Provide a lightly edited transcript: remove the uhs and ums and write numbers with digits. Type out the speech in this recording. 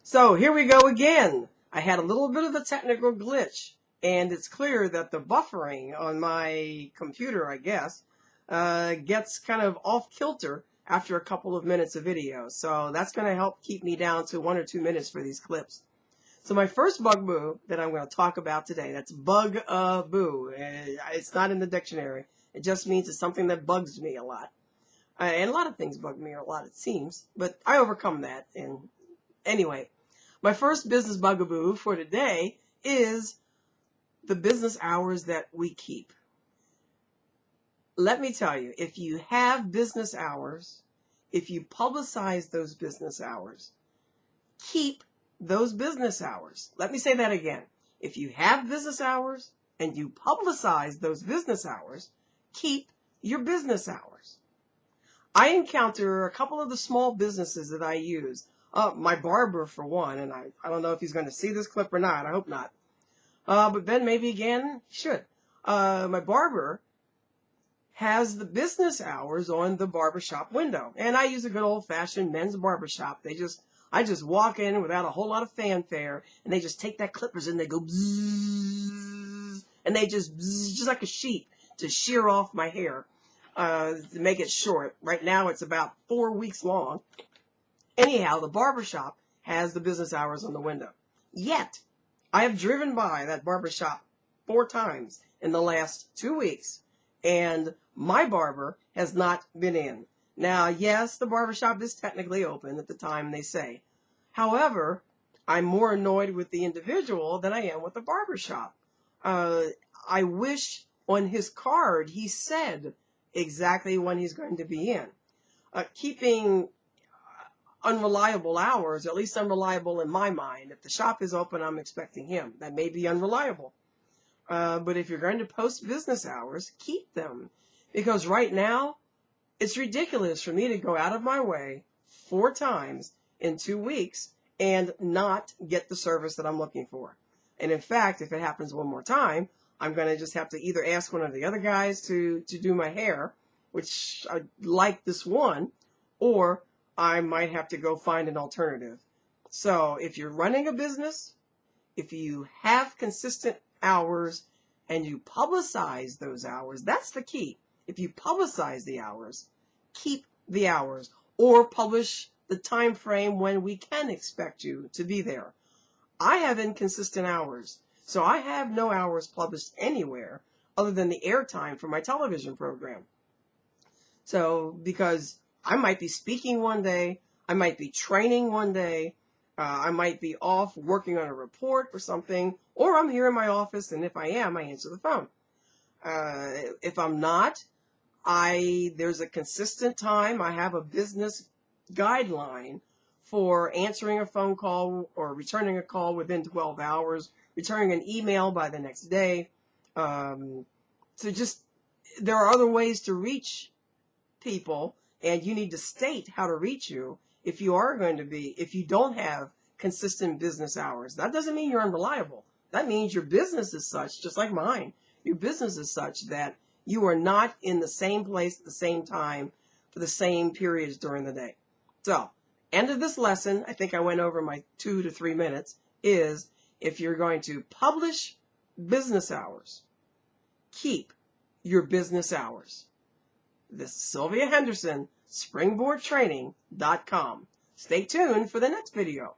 So here we go again. I had a little bit of a technical glitch, and it's clear that the buffering on my computer, I guess, gets kind of off kilter after a couple of minutes of video. So that's going to help keep me down to 1 or 2 minutes for these clips. So my first bugaboo that I'm going to talk about today, that's bug-a-boo. It's not in the dictionary. It just means it's something that bugs me a lot. And a lot of things bug me a lot, it seems. But I overcome that. And anyway, my first business bugaboo for today is the business hours that we keep. Let me tell you, if you have business hours, if you publicize those business hours, keep those business hours. Let me say that again. If you have business hours and you publicize those business hours, keep your business hours. I encounter a couple of the small businesses that I use. My barber, for one, and I don't know if he's going to see this clip or not. I hope not. But then maybe again, he should. My barber has the business hours on the barber shop window. And I use a good old-fashioned men's barber shop. I just walk in without a whole lot of fanfare, and they just take that clippers and they go bzzz, and they just bzzz, just like a sheep, to shear off my hair to make it short. Right now it's about 4 weeks long. Anyhow, the barber shop has the business hours on the window. Yet, I have driven by that barber shop 4 times in the last 2 weeks, and my barber has not been in. Now, yes, the barber shop is technically open at the time they say. However, I'm more annoyed with the individual than I am with the barber shop. I wish on his card he said exactly when he's going to be in. Keeping unreliable hours, at least unreliable in my mind. If the shop is open, I'm expecting him. That may be unreliable. But if you're going to post business hours, keep them. Because right now, it's ridiculous for me to go out of my way 4 times in 2 weeks and not get the service that I'm looking for. And in fact, if it happens one more time, I'm going to just have to either ask one of the other guys to do my hair, which I like this one, or I might have to go find an alternative. So if you're running a business, if you have consistent hours and you publicize those hours, that's the key. If you publicize the hours, keep the hours, or publish the time frame when we can expect you to be there. I have inconsistent hours, so I have no hours published anywhere other than the airtime for my television program. So because I might be speaking one day, I might be training one day, I might be off working on a report or something, or I'm here in my office, and if I am, I answer the phone. If I'm not, there's a consistent time. I have a business guideline for answering a phone call or returning a call within 12 hours, returning an email by the next day. There are other ways to reach people, and you need to state how to reach you if you don't have consistent business hours. That doesn't mean you're unreliable. That means your business is such, just like mine, your business is such that you are not in the same place at the same time for the same periods during the day. So, end of this lesson, I think I went over my 2 to 3 minutes, is if you're going to publish business hours, keep your business hours. This is Sylvia Henderson, springboardtraining.com. Stay tuned for the next video.